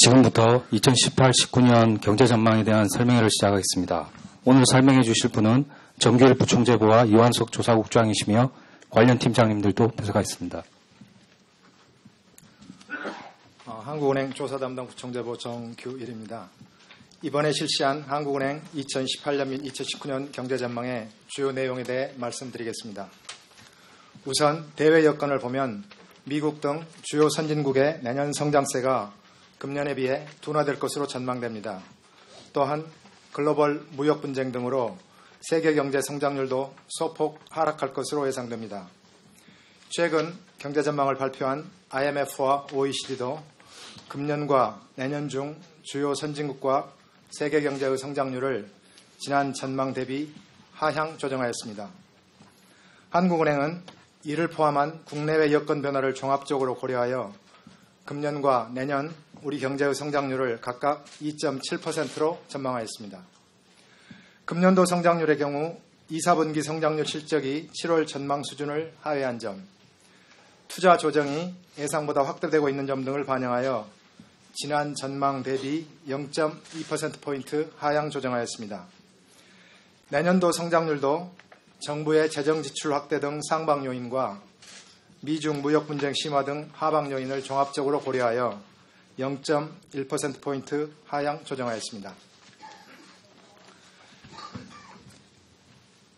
지금부터 2018-19년 경제 전망에 대한 설명회를 시작하겠습니다. 오늘 설명해 주실 분은 정규일 부총재부와 이완석 조사국장이시며 관련 팀장님들도 배석하 있습니다. 한국은행 조사담당 부총재부 정규일입니다. 이번에 실시한 한국은행 2018년 및 2019년 경제전망의 주요 내용에 대해 말씀드리겠습니다. 우선 대외 여건을 보면 미국 등 주요 선진국의 내년 성장세가 금년에 비해 둔화될 것으로 전망됩니다. 또한 글로벌 무역 분쟁 등으로 세계 경제 성장률도 소폭 하락할 것으로 예상됩니다. 최근 경제 전망을 발표한 IMF와 OECD도 금년과 내년 중 주요 선진국과 세계 경제의 성장률을 지난 전망 대비 하향 조정하였습니다. 한국은행은 이를 포함한 국내외 여건 변화를 종합적으로 고려하여 금년과 내년 우리 경제의 성장률을 각각 2.7%로 전망하였습니다. 금년도 성장률의 경우 2, 4분기 성장률 실적이 7월 전망 수준을 하회한 점, 투자 조정이 예상보다 확대되고 있는 점 등을 반영하여 지난 전망 대비 0.2%포인트 하향 조정하였습니다. 내년도 성장률도 정부의 재정 지출 확대 등 상방 요인과 미중 무역 분쟁 심화 등 하방 요인을 종합적으로 고려하여 0.1%포인트 하향 조정하였습니다.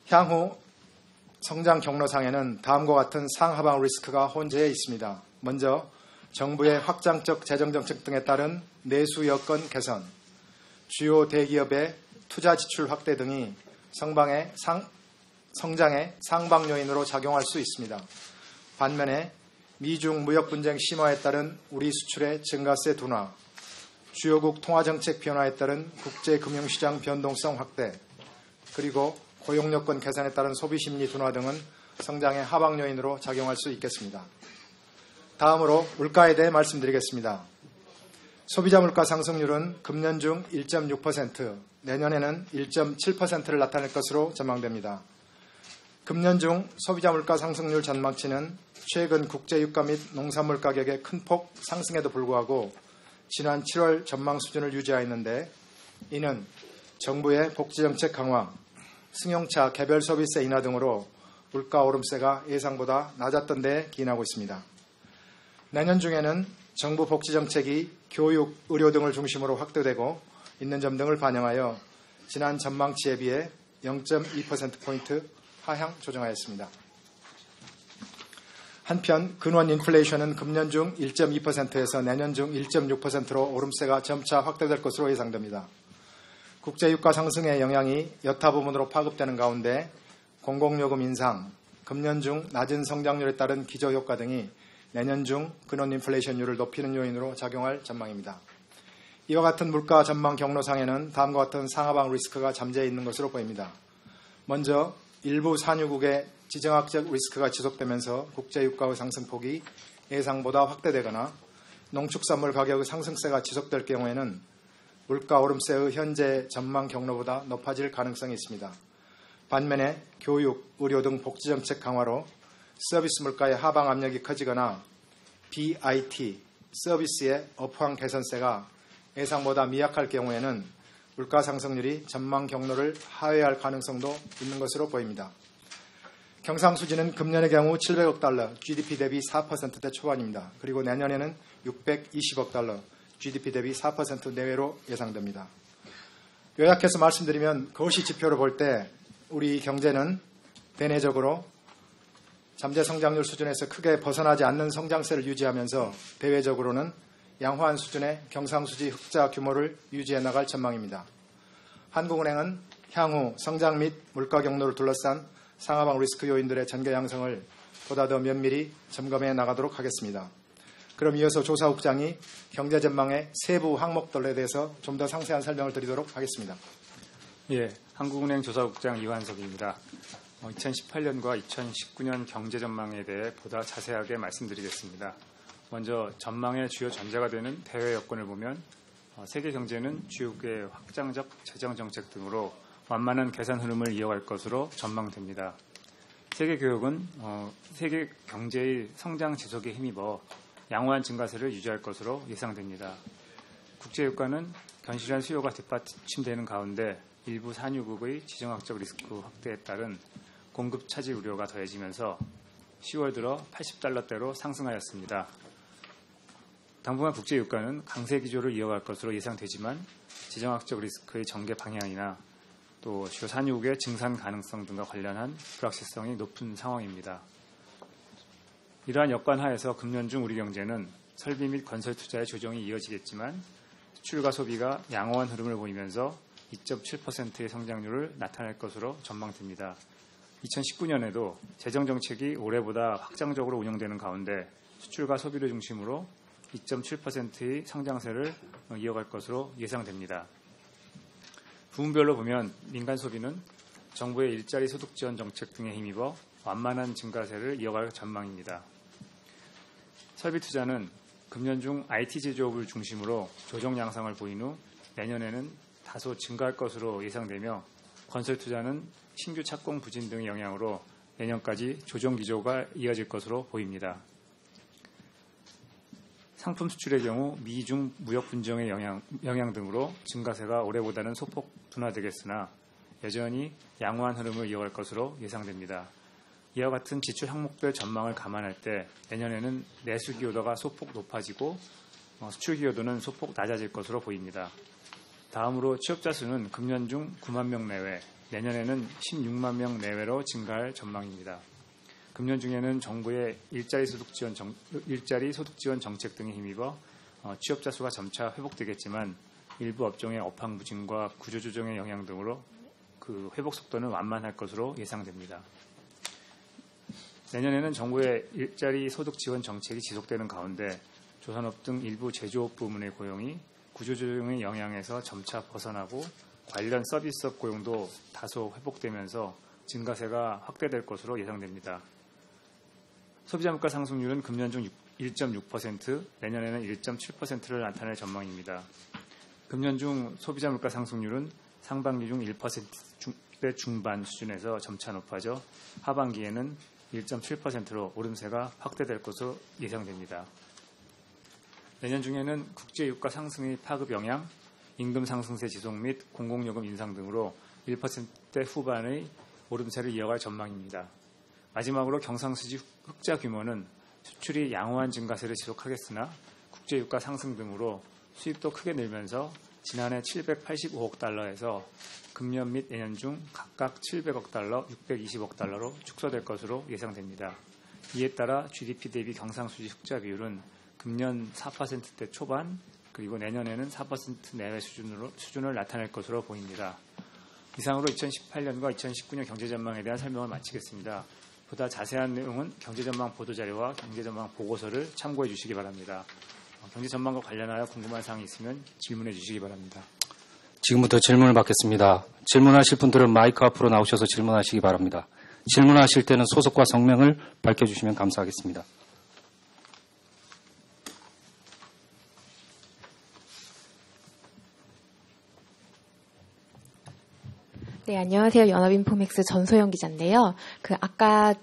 향후 성장 경로상에는 다음과 같은 상하방 리스크가 혼재해 있습니다. 먼저 정부의 확장적 재정정책 등에 따른 내수 여건 개선, 주요 대기업의 투자 지출 확대 등이 성장의 상방 요인으로 작용할 수 있습니다. 반면에 미중 무역 분쟁 심화에 따른 우리 수출의 증가세 둔화, 주요국 통화정책 변화에 따른 국제금융시장 변동성 확대, 그리고 고용여건 개선에 따른 소비심리 둔화 등은 성장의 하방 요인으로 작용할 수 있겠습니다. 다음으로 물가에 대해 말씀드리겠습니다. 소비자 물가 상승률은 금년 중 1.6%, 내년에는 1.7%를 나타낼 것으로 전망됩니다. 금년 중 소비자 물가 상승률 전망치는 최근 국제유가 및 농산물 가격의 큰 폭 상승에도 불구하고 지난 7월 전망 수준을 유지하였는데, 이는 정부의 복지정책 강화, 승용차 개별 소비세 인하 등으로 물가 오름세가 예상보다 낮았던 데에 기인하고 있습니다. 내년 중에는 정부 복지정책이 교육, 의료 등을 중심으로 확대되고 있는 점 등을 반영하여 지난 전망치에 비해 0.2%포인트 하향 조정하였습니다. 한편 근원 인플레이션은 금년 중 1.2%에서 내년 중 1.6%로 오름세가 점차 확대될 것으로 예상됩니다. 국제유가 상승의 영향이 여타 부문으로 파급되는 가운데 공공요금 인상, 금년 중 낮은 성장률에 따른 기저효과 등이 내년 중 근원 인플레이션율을 높이는 요인으로 작용할 전망입니다. 이와 같은 물가 전망 경로상에는 다음과 같은 상하방 리스크가 잠재해 있는 것으로 보입니다. 먼저 일부 산유국의 지정학적 리스크가 지속되면서 국제유가의 상승폭이 예상보다 확대되거나 농축산물 가격의 상승세가 지속될 경우에는 물가 오름세의 현재 전망 경로보다 높아질 가능성이 있습니다. 반면에 교육, 의료 등 복지정책 강화로 서비스 물가의 하방 압력이 커지거나 BIT, 서비스의 업황 개선세가 예상보다 미약할 경우에는 물가 상승률이 전망 경로를 하회할 가능성도 있는 것으로 보입니다. 경상수지는 금년의 경우 700억 달러, GDP 대비 4%대 초반입니다. 그리고 내년에는 620억 달러, GDP 대비 4% 내외로 예상됩니다. 요약해서 말씀드리면 거시 지표로 볼 때 우리 경제는 대내적으로 잠재 성장률 수준에서 크게 벗어나지 않는 성장세를 유지하면서 대외적으로는 양호한 수준의 경상수지 흑자 규모를 유지해 나갈 전망입니다. 한국은행은 향후 성장 및 물가 경로를 둘러싼 상하방 리스크 요인들의 전개 양상을 보다 더 면밀히 점검해 나가도록 하겠습니다. 그럼 이어서 조사국장이 경제 전망의 세부 항목들에 대해서 좀 더 상세한 설명을 드리도록 하겠습니다. 예, 한국은행 조사국장 이완석입니다. 2018년과 2019년 경제 전망에 대해 보다 자세하게 말씀드리겠습니다. 먼저 전망의 주요 전제가 되는 대외 여건을 보면 세계 경제는 주요국의 확장적 재정 정책 등으로 완만한 개선 흐름을 이어갈 것으로 전망됩니다. 세계 교역은 세계 경제의 성장 지속에 힘입어 양호한 증가세를 유지할 것으로 예상됩니다. 국제유가는 견실한 수요가 뒷받침되는 가운데 일부 산유국의 지정학적 리스크 확대에 따른 공급 차질 우려가 더해지면서 10월 들어 80달러대로 상승하였습니다. 당분간 국제유가는 강세 기조를 이어갈 것으로 예상되지만 지정학적 리스크의 전개 방향이나 또 주요 산유국의 증산 가능성 등과 관련한 불확실성이 높은 상황입니다. 이러한 여건 하에서 금년 중 우리 경제는 설비 및 건설 투자의 조정이 이어지겠지만 수출과 소비가 양호한 흐름을 보이면서 2.7%의 성장률을 나타낼 것으로 전망됩니다. 2019년에도 재정정책이 올해보다 확장적으로 운영되는 가운데 수출과 소비를 중심으로 2.7%의 성장세를 이어갈 것으로 예상됩니다. 부문별로 보면 민간 소비는 정부의 일자리 소득 지원 정책 등에 힘입어 완만한 증가세를 이어갈 전망입니다. 설비 투자는 금년 중 IT 제조업을 중심으로 조정 양상을 보인 후 내년에는 다소 증가할 것으로 예상되며 건설 투자는 신규 착공 부진 등의 영향으로 내년까지 조정 기조가 이어질 것으로 보입니다. 상품 수출의 경우 미중 무역 분쟁의 영향 등으로 증가세가 올해보다는 소폭 둔화되겠으나 여전히 양호한 흐름을 이어갈 것으로 예상됩니다. 이와 같은 지출 항목별 전망을 감안할 때 내년에는 내수 기여도가 소폭 높아지고 수출 기여도는 소폭 낮아질 것으로 보입니다. 다음으로 취업자 수는 금년 중 9만 명 내외, 내년에는 16만 명 내외로 증가할 전망입니다. 금년 중에는 정부의 일자리 소득 지원 정책 등에 힘입어 취업자 수가 점차 회복되겠지만 일부 업종의 업황부진과 구조조정의 영향 등으로 그 회복 속도는 완만할 것으로 예상됩니다. 내년에는 정부의 일자리 소득 지원 정책이 지속되는 가운데 조선업 등 일부 제조업 부문의 고용이 구조조정의 영향에서 점차 벗어나고 관련 서비스업 고용도 다소 회복되면서 증가세가 확대될 것으로 예상됩니다. 소비자 물가 상승률은 금년 중 1.6%, 내년에는 1.7%를 나타낼 전망입니다. 금년 중 소비자 물가 상승률은 상반기 중 1%대 중반 수준에서 점차 높아져 하반기에는 1.7%로 오름세가 확대될 것으로 예상됩니다. 내년 중에는 국제유가 상승의 파급 영향, 임금 상승세 지속 및 공공요금 인상 등으로 1%대 후반의 오름세를 이어갈 전망입니다. 마지막으로 경상수지 흑자 규모는 수출이 양호한 증가세를 지속하겠으나 국제유가 상승 등으로 수입도 크게 늘면서 지난해 785억 달러에서 금년 및 내년 중 각각 700억 달러, 620억 달러로 축소될 것으로 예상됩니다. 이에 따라 GDP 대비 경상수지 흑자 비율은 금년 4%대 초반 그리고 내년에는 4% 내외 수준을 나타낼 것으로 보입니다. 이상으로 2018년과 2019년 경제전망에 대한 설명을 마치겠습니다. 보다 자세한 내용은 경제전망 보도자료와 경제전망 보고서를 참고해 주시기 바랍니다. 경제전망과 관련하여 궁금한 사항이 있으면 질문해 주시기 바랍니다. 지금부터 질문을 받겠습니다. 질문하실 분들은 마이크 앞으로 나오셔서 질문하시기 바랍니다. 질문하실 때는 소속과 성명을 밝혀주시면 감사하겠습니다. 네, 안녕하세요. 연합인포맥스 전소영 기자인데요. 아까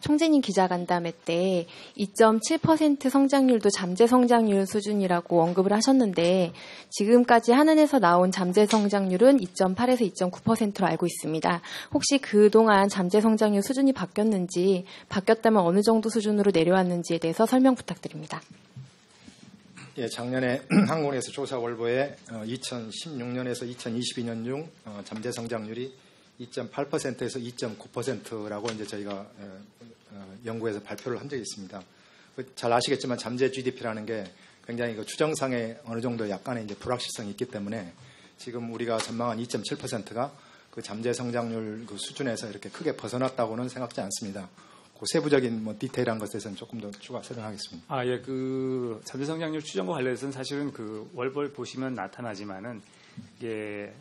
총재님 기자간담회 때 2.7% 성장률도 잠재 성장률 수준이라고 언급을 하셨는데 지금까지 한은에서 나온 잠재 성장률은 2.8에서 2.9%로 알고 있습니다. 혹시 그동안 잠재 성장률 수준이 바뀌었는지, 바뀌었다면 어느 정도 수준으로 내려왔는지에 대해서 설명 부탁드립니다. 예, 작년에 한국은행에서 조사 월보에 2016년에서 2022년 중 잠재 성장률이 2.8%에서 2.9%라고 이제 저희가 연구에서 발표를 한 적이 있습니다. 잘 아시겠지만 잠재 GDP라는 게 굉장히 추정상에 어느 정도 약간의 이제 불확실성이 있기 때문에 지금 우리가 전망한 2.7%가 그 잠재 성장률 그 수준에서 이렇게 크게 벗어났다고는 생각지 않습니다. 그 세부적인 디테일한 것에 대해서는 조금 더 추가 설명하겠습니다. 잠재 성장률 추정과 관련해서는 사실은 월벌 보시면 나타나지만은 이게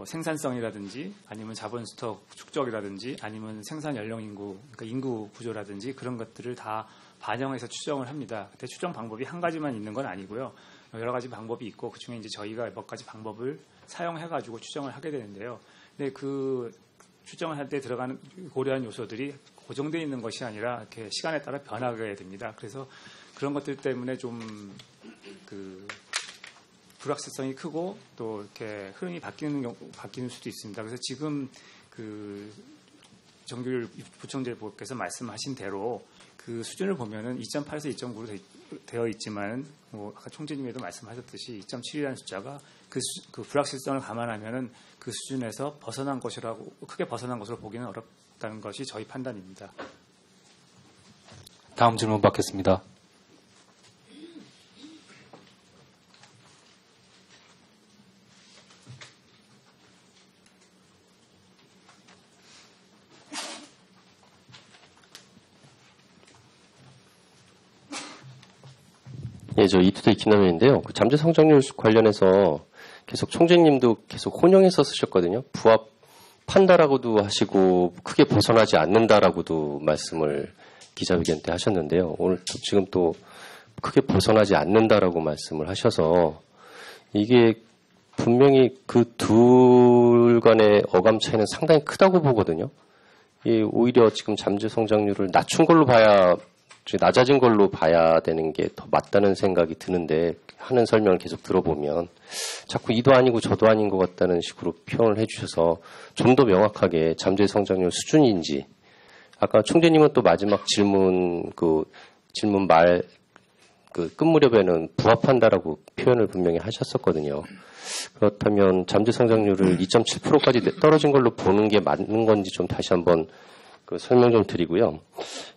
생산성이라든지 아니면 자본 스톡 축적이라든지 아니면 생산 연령 인구, 그러니까 인구 구조라든지 그런 것들을 다 반영해서 추정을 합니다. 근데 추정 방법이 한 가지만 있는 건 아니고요. 여러 가지 방법이 있고 그중에 이제 저희가 몇 가지 방법을 사용해가지고 추정을 하게 되는데요. 근데 그 추정을 할 때 들어가는 고려한 요소들이 고정되어 있는 것이 아니라 이렇게 시간에 따라 변하게 됩니다. 그래서 그런 것들 때문에 좀 불확실성이 크고 또 이렇게 흐름이 바뀌는 수도 있습니다. 그래서 지금 그 정규율 부총재께서 말씀하신 대로 그 수준을 보면은 2.8에서 2.9로 되어 있지만 뭐 아까 총재님께도 말씀하셨듯이 2.7이라는 숫자가 그 불확실성을 감안하면은 그 수준에서 크게 벗어난 것으로 보기는 어렵다는 것이 저희 판단입니다. 다음 질문 받겠습니다. 예, 저 이투데이 김남현인데요. 그 잠재 성장률 관련해서 계속 총재님도 계속 혼용해서 쓰셨거든요. 부합한다라고도 하시고 크게 벗어나지 않는다라고도 말씀을 기자회견 때 하셨는데요. 오늘 지금 또 크게 벗어나지 않는다라고 말씀을 하셔서 이게 분명히 그 둘 간의 어감 차이는 상당히 크다고 보거든요. 오히려 지금 잠재 성장률을 낮춘 걸로 봐야 낮아진 걸로 봐야 되는 게 더 맞다는 생각이 드는데 하는 설명을 계속 들어보면 자꾸 이도 아니고 저도 아닌 것 같다는 식으로 표현을 해주셔서 좀 더 명확하게 잠재 성장률 수준인지 아까 총재님은 또 마지막 질문 말 끝 무렵에는 부합한다라고 표현을 분명히 하셨었거든요. 그렇다면 잠재 성장률을 2.7%까지 떨어진 걸로 보는 게 맞는 건지 좀 다시 한번 설명 좀 드리고요.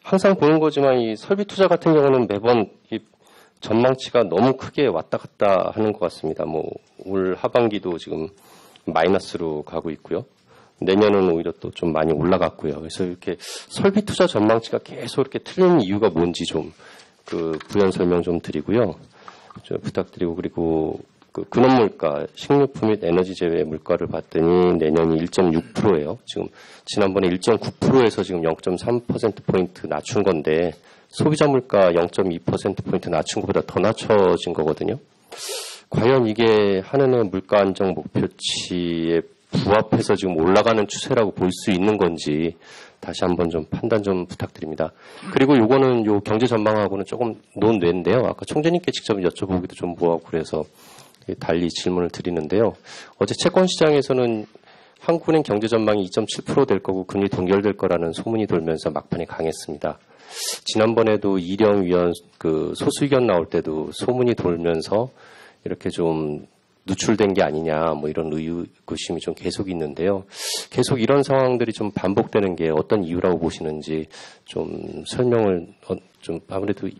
항상 보는 거지만 이 설비 투자 같은 경우는 매번 이 전망치가 너무 크게 왔다 갔다 하는 것 같습니다. 올 하반기도 지금 마이너스로 가고 있고요. 내년은 오히려 또 좀 많이 올라갔고요. 그래서 이렇게 설비 투자 전망치가 계속 이렇게 틀리는 이유가 뭔지 좀 부연 설명 좀 드리고요. 좀 부탁드리고 그리고 근원물가, 식료품 및 에너지 제외 물가를 봤더니 내년이 1.6%예요. 지금 지난번에 1.9%에서 지금 0.3%포인트 낮춘 건데 소비자 물가 0.2%포인트 낮춘 것보다 더 낮춰진 거거든요. 과연 이게 한은의 물가 안정 목표치에 부합해서 지금 올라가는 추세라고 볼 수 있는 건지 다시 한번 좀 판단 좀 부탁드립니다. 그리고 요거는 요 경제 전망하고는 조금 논외인데요. 아까 총재님께 직접 여쭤보기도 좀 뭐하고 그래서 달리 질문을 드리는데요. 어제 채권 시장에서는 한국은행 경제 전망이 2.7% 될 거고 금리 동결될 거라는 소문이 돌면서 막판에 강했습니다. 지난번에도 이령 위원 소수 의견 나올 때도 소문이 돌면서 이렇게 좀 누출된 게 아니냐 이런 의구심이 좀 계속 있는데요. 계속 이런 상황들이 좀 반복되는 게 어떤 이유라고 보시는지 좀 설명을 좀 아무래도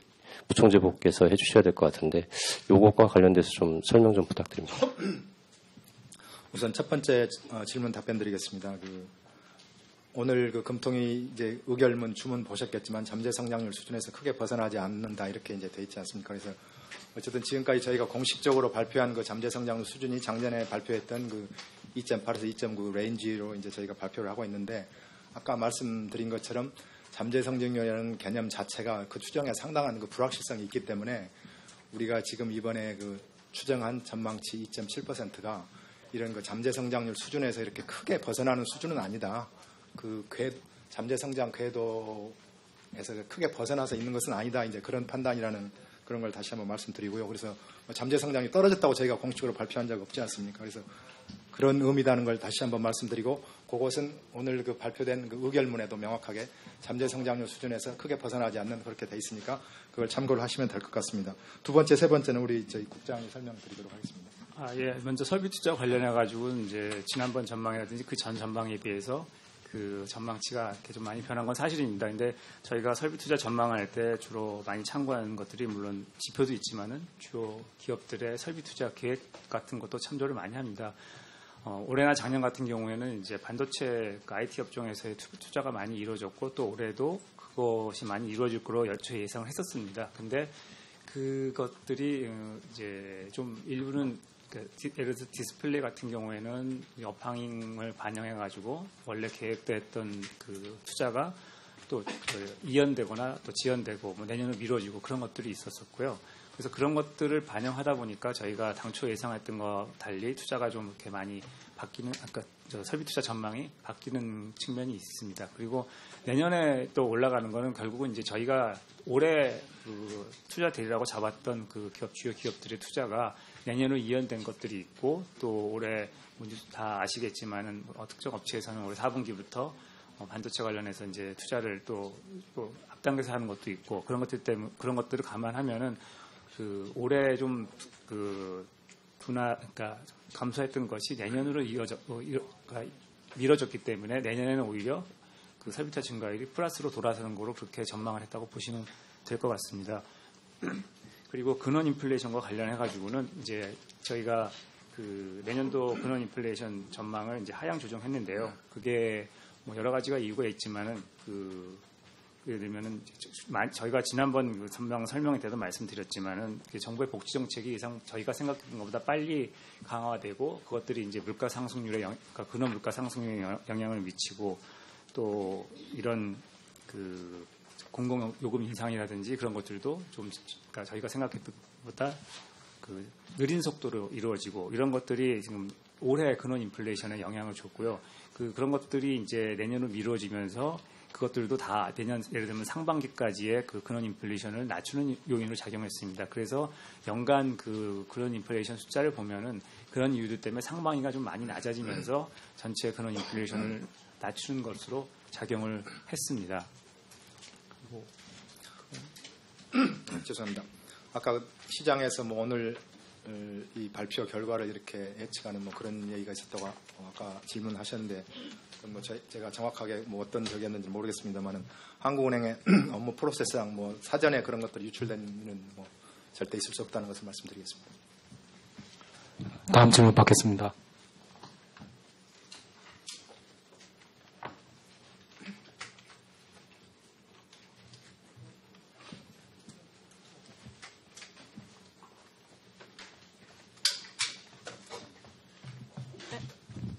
부총재께서 해주셔야 될 것 같은데 요것과 관련돼서 좀 설명 좀 부탁드립니다. 우선 첫 번째 질문 답변 드리겠습니다. 오늘 금통위 이제 의결문 주문 보셨겠지만 잠재 성장률 수준에서 크게 벗어나지 않는다 이렇게 이제 돼 있지 않습니까? 그래서 어쨌든 지금까지 저희가 공식적으로 발표한 잠재 성장률 수준이 작년에 발표했던 2.8에서 2.9 레인지로 이제 저희가 발표를 하고 있는데 아까 말씀드린 것처럼 잠재 성장률이라는 개념 자체가 그 추정에 상당한 불확실성이 있기 때문에 우리가 지금 이번에 추정한 전망치 2.7%가 이런 잠재 성장률 수준에서 이렇게 크게 벗어나는 수준은 아니다. 잠재 성장 궤도에서 크게 벗어나서 있는 것은 아니다. 이제 그런 판단이라는 그런 걸 다시 한번 말씀드리고요. 그래서 잠재 성장이 떨어졌다고 저희가 공식적으로 발표한 적 없지 않습니까? 그래서 그런 의미라는 걸 다시 한번 말씀드리고 그것은 오늘 발표된 의결문에도 명확하게 잠재 성장률 수준에서 크게 벗어나지 않는 그렇게 돼 있으니까 그걸 참고를 하시면 될 것 같습니다. 두 번째, 세 번째는 우리 저희 국장이 설명드리도록 하겠습니다. 예. 먼저 설비 투자 관련해 가지고 이제 지난번 전망이라든지 그 전 전망에 비해서 전망치가 이렇게 좀 많이 변한 건 사실입니다. 근데 저희가 설비 투자 전망할 때 주로 많이 참고하는 것들이 물론 지표도 있지만은 주요 기업들의 설비 투자 계획 같은 것도 참조를 많이 합니다. 올해나 작년 같은 경우에는 이제 반도체 IT 업종에서의 투자가 많이 이루어졌고 또 올해도 그것이 많이 이루어질 거로 연초에 예상을 했었습니다. 근데 그것들이 이제 좀 일부는 예를 들어서 디스플레이 같은 경우에는 업황을 반영해가지고 원래 계획됐던 투자가 또 이연되거나 또 지연되고 내년으로 미뤄지고 그런 것들이 있었었고요. 그래서 그런 것들을 반영하다 보니까 저희가 당초 예상했던 것 달리 투자가 좀 이렇게 많이 바뀌는, 설비 투자 전망이 바뀌는 측면이 있습니다. 그리고 내년에 또 올라가는 거는 결국은 이제 저희가 올해 그 투자 대리라고 잡았던 그 주요 기업들의 투자가 내년으로 이연된 것들이 있고, 또 올해 다 아시겠지만은 특정 업체에서는 올해 4분기부터 반도체 관련해서 이제 투자를 또 앞당겨서 하는 것도 있고, 그런 것들 때문에 그런 것들을 감안하면은 그 올해 좀 그 그러니까 감소했던 것이 내년으로 미뤄졌기 때문에 내년에는 오히려 그 설비투자 증가율이 플러스로 돌아서는 거로 그렇게 전망을 했다고 보시면 될 것 같습니다. 그리고 근원 인플레이션과 관련해 가지고는 이제 저희가 그 내년도 근원 인플레이션 전망을 이제 하향 조정했는데요. 그게 뭐 여러 가지가 이유가 있지만은 예를 들면은 저희가 지난번 그 전망 설명회 때도 말씀드렸지만은 정부의 복지 정책이 예상 저희가 생각했던 것보다 빨리 강화되고, 그것들이 이제 물가 상승률에 그러니까 근원 물가 상승률에 영향을 미치고, 또 이런 그 공공 요금 인상이라든지 그런 것들도 좀 그러니까 저희가 생각했던 것보다 그 느린 속도로 이루어지고, 이런 것들이 지금 올해 근원 인플레이션에 영향을 줬고요. 그런 것들이 이제 내년으로 미뤄지면서 그것들도 다 내년 예를 들면 상반기까지의 그 근원 인플레이션을 낮추는 요인으로 작용했습니다. 그래서 연간 그 근원 인플레이션 숫자를 보면은 그런 이유들 때문에 상반기가 좀 많이 낮아지면서 전체 근원 인플레이션을 낮추는 것으로 작용을 했습니다. 죄송합니다. 아까 시장에서 뭐 오늘 이 발표 결과를 이렇게 예측하는 뭐 그런 얘기가 있었다고 아까 질문하셨는데, 뭐 제가 정확하게 뭐 어떤 적이었는지 모르겠습니다만은 한국은행의 업무 프로세스상 뭐 사전에 그런 것들이 유출되는 뭐 절대 있을 수 없다는 것을 말씀드리겠습니다. 다음 질문 받겠습니다.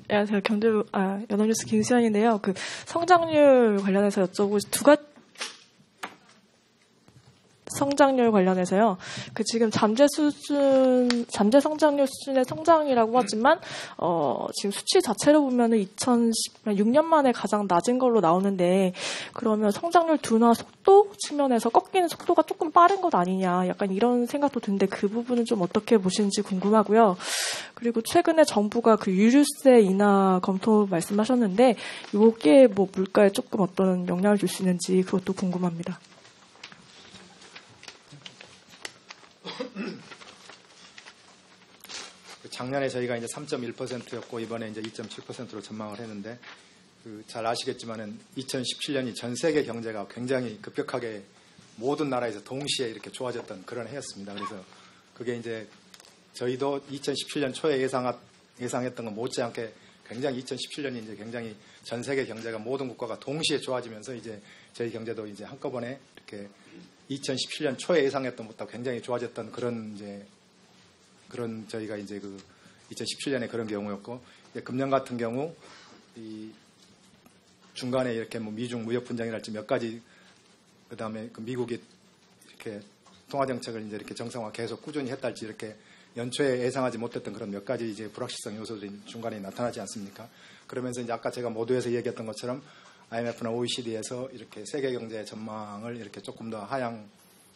안녕하세요. 연합뉴스 김수현인데요. 그 성장률 관련해서 여쭤보고 성장률 관련해서요. 그 지금 잠재 성장률 수준의 성장이라고 하지만 지금 수치 자체로 보면은 2006년 만에 가장 낮은 걸로 나오는데, 그러면 성장률 둔화 속도 측면에서 꺾이는 속도가 조금 빠른 것 아니냐, 약간 이런 생각도 드는데 그 부분은 좀 어떻게 보시는지 궁금하고요. 그리고 최근에 정부가 그 유류세 인하 검토 말씀하셨는데, 이게 뭐 물가에 조금 어떤 영향을 줄 수 있는지 그것도 궁금합니다. 작년에 저희가 이제 3.1%였고 이번에 이제 2.7%로 전망을 했는데, 잘 아시겠지만은 2017년이 전 세계 경제가 굉장히 급격하게 모든 나라에서 동시에 이렇게 좋아졌던 그런 해였습니다. 그래서 그게 이제 저희도 2017년 초에 예상했던 건 못지않게 굉장히 2017년이 이제 굉장히 전 세계 경제가 모든 국가가 동시에 좋아지면서 이제 저희 경제도 이제 한꺼번에 이렇게 2017년 초에 예상했던 것보다 굉장히 좋아졌던 그런 저희가 이제 2017년에 그런 경우였고, 이제 금년 같은 경우 이 중간에 이렇게 뭐 미중 무역 분쟁이랄지 몇 가지, 그다음에 그 미국이 이렇게 통화 정책을 이제 이렇게 정상화 계속 꾸준히 했달지 이렇게 연초에 예상하지 못했던 그런 몇 가지 이제 불확실성 요소들이 중간에 나타나지 않습니까? 그러면서 이제 아까 제가 모두에서 얘기했던 것처럼 IMF나 OECD에서 이렇게 세계 경제 전망을 이렇게 조금 더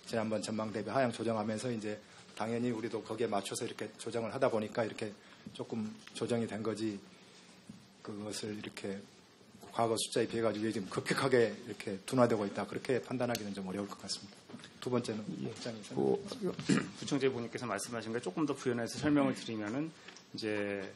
지난번 전망 대비 하향 조정하면서 이제 당연히 우리도 거기에 맞춰서 이렇게 조정을 하다 보니까 이렇게 조금 조정이 된 거지, 그것을 이렇게 과거 숫자에 비해 가지고 지금 급격하게 이렇게 둔화되고 있다, 그렇게 판단하기는 좀 어려울 것 같습니다. 두 번째는 부총재 부님께서 말씀하신 걸 조금 더 부연해서 설명을 드리면은, 이제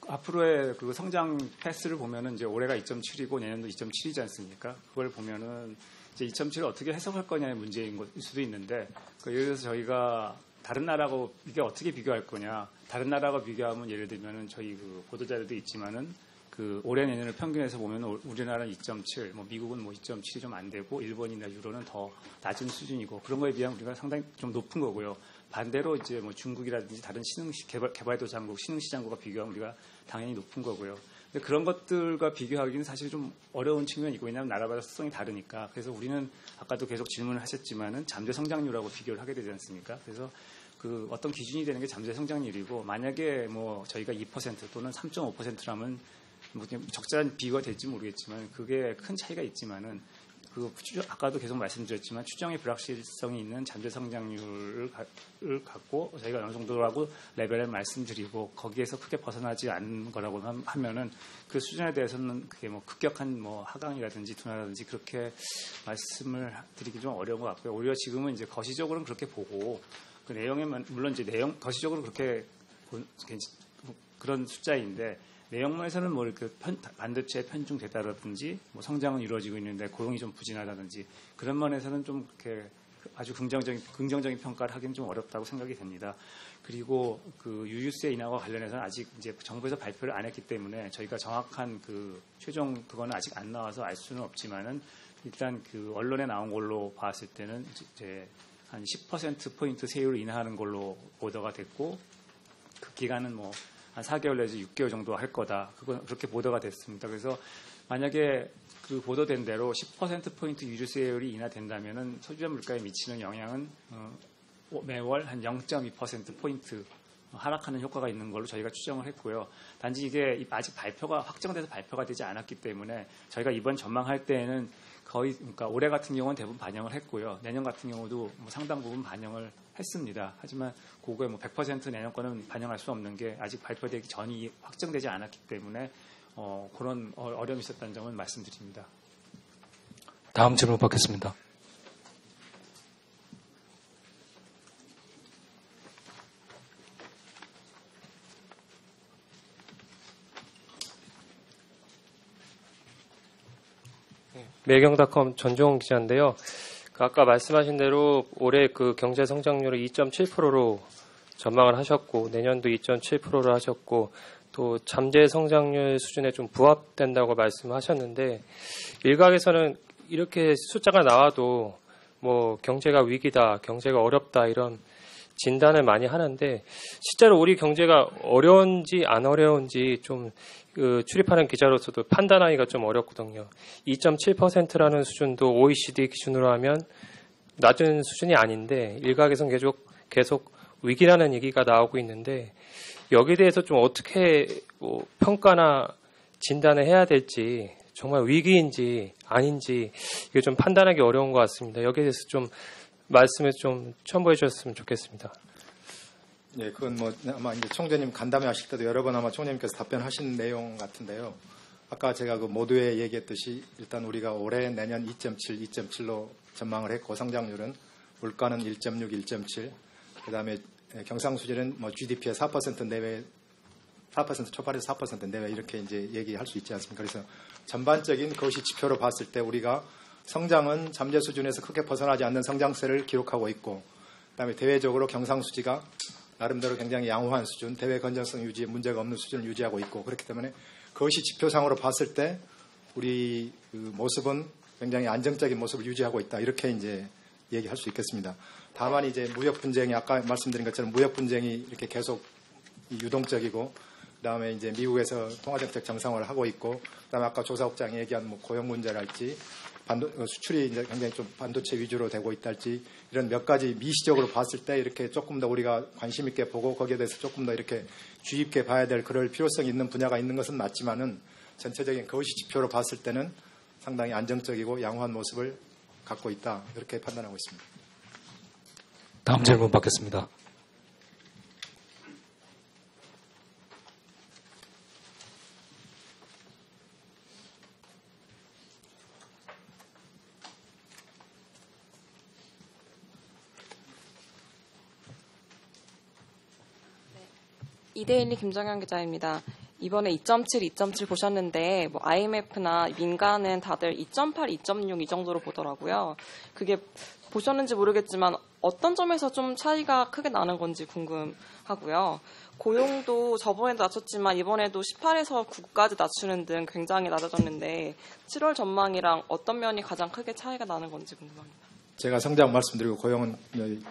앞으로의 그 성장 패스를 보면은 이제 올해가 2.7이고 내년도 2.7이지 않습니까? 그걸 보면은 이제 2.7을 어떻게 해석할 거냐의 문제인 걸 수도 있는데, 예를 들어서 저희가 다른 나라하고 이게 어떻게 비교할 거냐, 다른 나라하고 비교하면 예를 들면은 저희 그 보도자료도 있지만은 그 올해 내년을 평균해서 보면 우리나라는 2.7, 뭐 미국은 뭐 2.7이 좀 안 되고 일본이나 유로는 더 낮은 수준이고, 그런 거에 비하면 우리가 상당히 좀 높은 거고요. 반대로 이제 뭐 중국이라든지 다른 개발도상국, 신흥시장국과 비교하면 우리가 당연히 높은 거고요. 근데 그런 것들과 비교하기는 사실 좀 어려운 측면이 있고, 왜냐하면 나라마다 특성이 다르니까. 그래서 우리는 아까도 계속 질문을 하셨지만은 잠재 성장률하고 비교를 하게 되지 않습니까? 그래서 그 어떤 기준이 되는 게 잠재 성장률이고 만약에 뭐 저희가 2% 또는 3.5%라면 뭐 적절한 비교가 될지 모르겠지만 그게 큰 차이가 있지만은 그 아까도 계속 말씀드렸지만 추정의 불확실성이 있는 잠재 성장률을 갖고 저희가 어느 정도라고 레벨을 말씀드리고 거기에서 크게 벗어나지 않는 거라고 하면은 그 수준에 대해서는 그게 뭐 급격한 뭐 하강이라든지 둔화라든지 그렇게 말씀을 드리기 좀 어려운 것 같고요. 오히려 지금은 이제 거시적으로는 그렇게 보고 그 내용에 물론 이제 거시적으로 그렇게 그런 숫자인데. 내용에서는 뭐 이렇게 반도체 편중되다라든지 뭐 성장은 이루어지고 있는데 고용이 좀 부진하다든지 그런 면에서는 좀 이렇게 아주 긍정적인 평가를 하기는 좀 어렵다고 생각이 됩니다. 그리고 그 유류세 인하와 관련해서는 아직 이제 정부에서 발표를 안 했기 때문에 저희가 정확한 그 최종 그거는 아직 안 나와서 알 수는 없지만은 일단 그 언론에 나온 걸로 봤을 때는 이제 한 10% 포인트 세율을 인하하는 걸로 보도가 됐고 그 기간은 뭐 한 4개월 내지 6개월 정도 할 거다. 그렇게 보도가 됐습니다. 그래서 만약에 그 보도된 대로 10%포인트 유류세율이 인하된다면은 소비자 물가에 미치는 영향은 매월 한 0.2%포인트 하락하는 효과가 있는 걸로 저희가 추정을 했고요. 단지 이게 아직 확정돼서 발표가 되지 않았기 때문에 저희가 이번 전망할 때에는 거의, 그러니까 올해 같은 경우는 대부분 반영을 했고요. 내년 같은 경우도 뭐 상당 부분 반영을 했습니다. 하지만 그거에 뭐 100% 내년 거는 반영할 수 없는 게 아직 발표되기 전이 확정되지 않았기 때문에 그런 어려움이 있었다는 점은 말씀드립니다. 다음 질문 받겠습니다. 매경닷컴 전종훈 기자인데요. 아까 말씀하신 대로 올해 그 경제 성장률을 2.7%로 전망을 하셨고 내년도 2.7%로 하셨고 또 잠재 성장률 수준에 좀 부합된다고 말씀하셨는데 일각에서는 이렇게 숫자가 나와도 뭐 경제가 위기다, 경제가 어렵다 이런 진단을 많이 하는데 실제로 우리 경제가 어려운지 안 어려운지 좀 출입하는 기자로서도 판단하기가 좀 어렵거든요. 2.7%라는 수준도 OECD 기준으로 하면 낮은 수준이 아닌데 일각에서는 계속 위기라는 얘기가 나오고 있는데 여기에 대해서 좀 어떻게 평가나 진단을 해야 될지 정말 위기인지 아닌지 이게 좀 판단하기 어려운 것 같습니다. 여기에 대해서 좀 말씀을 좀 첨부해 주셨으면 좋겠습니다. 예, 그건 뭐 아마 이제 총재님 간담회 하실 때도 여러 번 아마 총재님께서 답변하신 내용 같은데요. 아까 제가 그 모두에 얘기했듯이 일단 우리가 올해 내년 2.7로 전망을 했고 성장률은 물가는 1.6, 1.7, 그다음에 경상수지는 뭐 GDP의 4% 내외, 4% 초반에서 4% 내외 이렇게 이제 얘기할 수 있지 않습니까? 그래서 전반적인 거시 지표로 봤을 때 우리가 성장은 잠재 수준에서 크게 벗어나지 않는 성장세를 기록하고 있고, 그다음에 대외적으로 경상수지가 나름대로 굉장히 양호한 수준, 대외 건전성 유지에 문제가 없는 수준을 유지하고 있고, 그렇기 때문에 그것이 지표상으로 봤을 때 우리 그 모습은 굉장히 안정적인 모습을 유지하고 있다, 이렇게 이제 얘기할 수 있겠습니다. 다만 이제 무역 분쟁이 아까 말씀드린 것처럼 무역 분쟁이 이렇게 계속 유동적이고, 그다음에 이제 미국에서 통화정책 정상화를 하고 있고, 그다음에 아까 조사국장이 얘기한 뭐 고용 문제랄지 수출이 이제 굉장히 좀 반도체 위주로 되고 있달지 이런 몇 가지 미시적으로 봤을 때 이렇게 조금 더 우리가 관심 있게 보고 거기에 대해서 조금 더 이렇게 주의 깊게 봐야 될 그럴 필요성이 있는 분야가 있는 것은 맞지만은 전체적인 거시 지표로 봤을 때는 상당히 안정적이고 양호한 모습을 갖고 있다, 이렇게 판단하고 있습니다. 다음 질문 받겠습니다. 이데일리 김정현 기자입니다. 이번에 2.7 보셨는데 뭐 IMF나 민간은 다들 2.8, 2.6 이 정도로 보더라고요. 그게 보셨는지 모르겠지만 어떤 점에서 좀 차이가 크게 나는 건지 궁금하고요. 고용도 저번에도 낮췄지만 이번에도 18에서 9까지 낮추는 등 굉장히 낮아졌는데 7월 전망이랑 어떤 면이 가장 크게 차이가 나는 건지 궁금합니다. 제가 성장 말씀드리고 고용은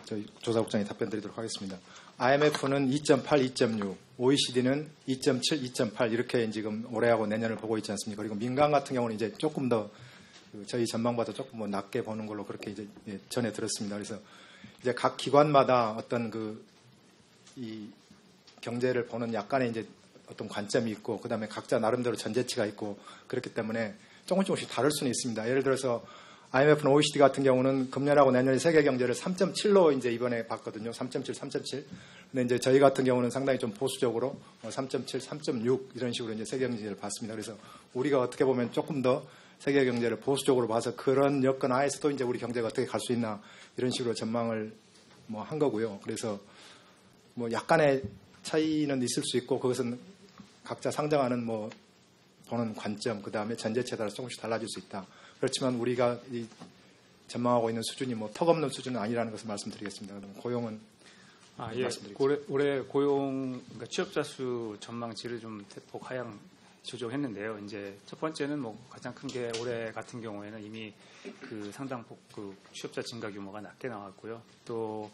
저희 조사국장이 답변 드리도록 하겠습니다. IMF는 2.8, 2.6, OECD는 2.7, 2.8 이렇게 지금 올해하고 내년을 보고 있지 않습니까? 그리고 민간 같은 경우는 이제 조금 더 저희 전망보다 조금 뭐 낮게 보는 걸로 그렇게 이제 전해 들었습니다. 그래서 이제 각 기관마다 어떤 그 이 경제를 보는 약간의 이제 어떤 관점이 있고 그다음에 각자 나름대로 전제치가 있고 그렇기 때문에 조금씩 다를 수는 있습니다. 예를 들어서 IMF나 OECD 같은 경우는 금년하고 내년에 세계 경제를 3.7로 이제 이번에 봤거든요. 3.7. 근데 이제 저희 같은 경우는 상당히 좀 보수적으로 3.7, 3.6 이런 식으로 이제 세계 경제를 봤습니다. 그래서 우리가 어떻게 보면 조금 더 세계 경제를 보수적으로 봐서 그런 여건 하에서도 이제 우리 경제가 어떻게 갈 수 있나 이런 식으로 전망을 뭐 한 거고요. 그래서 뭐 약간의 차이는 있을 수 있고 그것은 각자 상정하는 뭐 보는 관점, 그 다음에 전제치에 따라 조금씩 달라질 수 있다. 그렇지만 우리가 이 전망하고 있는 수준이 뭐 턱없는 수준은 아니라는 것을 말씀드리겠습니다. 그럼 고용은 예. 올해 고용 그러니까 취업자 수 전망치를 좀 대폭 하향 조정했는데요. 이제 첫 번째는 뭐 가장 큰 게 올해 같은 경우에는 이미 그 상당폭 그 취업자 증가 규모가 낮게 나왔고요. 또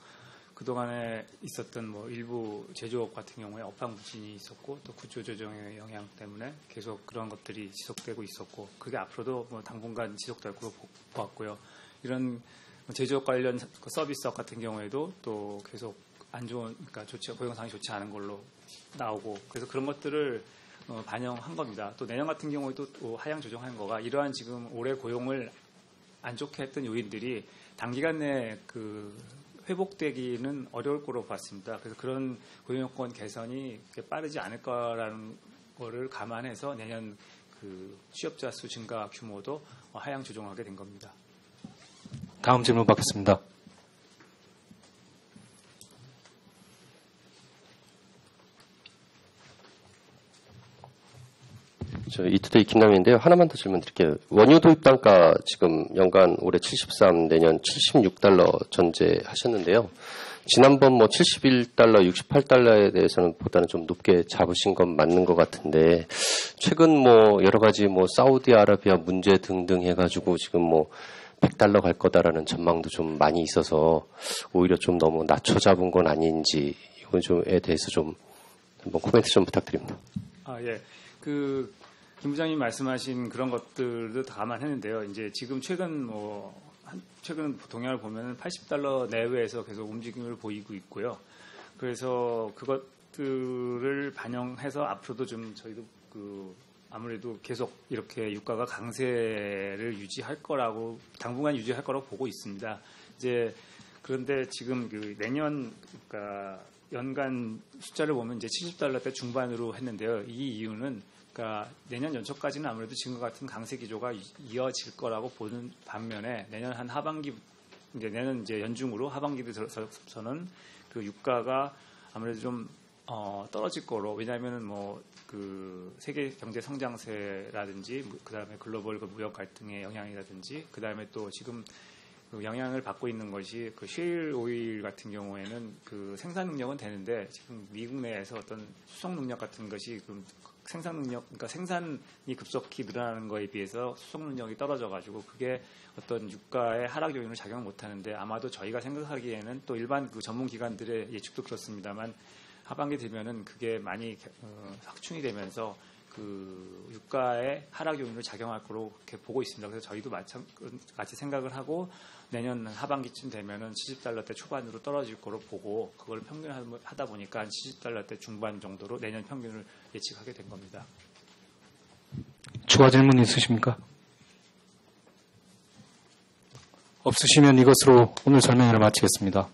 그동안에 있었던 뭐 일부 제조업 같은 경우에 업황부진이 있었고 또 구조조정의 영향 때문에 계속 그런 것들이 지속되고 있었고 그게 앞으로도 뭐 당분간 지속될 것으로 보았고요. 이런 제조업 관련 서비스업 같은 경우에도 또 계속 안 좋은 그러니까 고용 상황이 좋지 않은 걸로 나오고 그래서 그런 것들을 반영한 겁니다. 또 내년 같은 경우에도 또 하향 조정한 거가 이러한 지금 올해 고용을 안 좋게 했던 요인들이 단기간 내에 그 회복되기는 어려울 거로 봤습니다. 그래서 그런 고용 여건 개선이 빠르지 않을 거라는 거를 감안해서 내년 그 취업자 수 증가 규모도 하향 조정하게 된 겁니다. 다음 질문 받겠습니다. 저 이투데이 김남희인데요. 하나만 더 질문 드릴게요. 원유 도입 단가 지금 연간 올해 73, 내년 76달러 전제하셨는데요. 지난번 뭐 71달러, 68달러에 대해서는 보다는 좀 높게 잡으신 건 맞는 것 같은데 최근 뭐 여러 가지 뭐 사우디아라비아 문제 등등 해가지고 지금 뭐 100달러 갈 거다라는 전망도 좀 많이 있어서 오히려 좀 너무 낮춰 잡은 건 아닌지 이건 좀에 대해서 좀 한번 코멘트 좀 부탁드립니다. 예. 김 부장님 말씀하신 그런 것들도 다 감안했는데요. 이제 지금 최근 동향을 보면 80달러 내외에서 계속 움직임을 보이고 있고요. 그래서 그것들을 반영해서 앞으로도 좀 저희도 아무래도 계속 이렇게 유가가 강세를 유지할 거라고 당분간 유지할 거라고 보고 있습니다. 이제 그런데 지금 내년 그러니까 연간 숫자를 보면 이제 70달러대 중반으로 했는데요. 이 이유는 그러니까 내년 연초까지는 아무래도 지금과 같은 강세 기조가 이어질 거라고 보는 반면에 내년 한 하반기 내년 이제 연중으로 하반기 들어서는 그 유가가 아무래도 좀 떨어질 거로 왜냐하면은 뭐 그 세계 경제 성장세라든지 그다음에 글로벌 무역 갈등의 영향이라든지 그다음에 또 지금 그 영향을 받고 있는 것이 그 셰일 오일 같은 경우에는 그 생산 능력은 되는데 지금 미국 내에서 어떤 수송 능력 같은 것이 그 생산 능력, 그러니까 생산이 급속히 늘어나는 거에 비해서 수송 능력이 떨어져가지고 그게 어떤 유가의 하락 요인을 작용 못하는데 아마도 저희가 생각하기에는 또 일반 그 전문 기관들의 예측도 그렇습니다만 하반기 되면은 그게 많이 확충이 되면서 그 유가의 하락 요인을 작용할 거로 그렇게 보고 있습니다. 그래서 저희도 마찬가지 생각을 하고 내년 하반기쯤 되면은 70달러대 초반으로 떨어질 거로 보고 그걸 평균하다 보니까 70달러대 중반 정도로 내년 평균을 예측하게 된 겁니다. 추가 질문 있으십니까? 없으시면 이것으로 오늘 설명회를 마치겠습니다.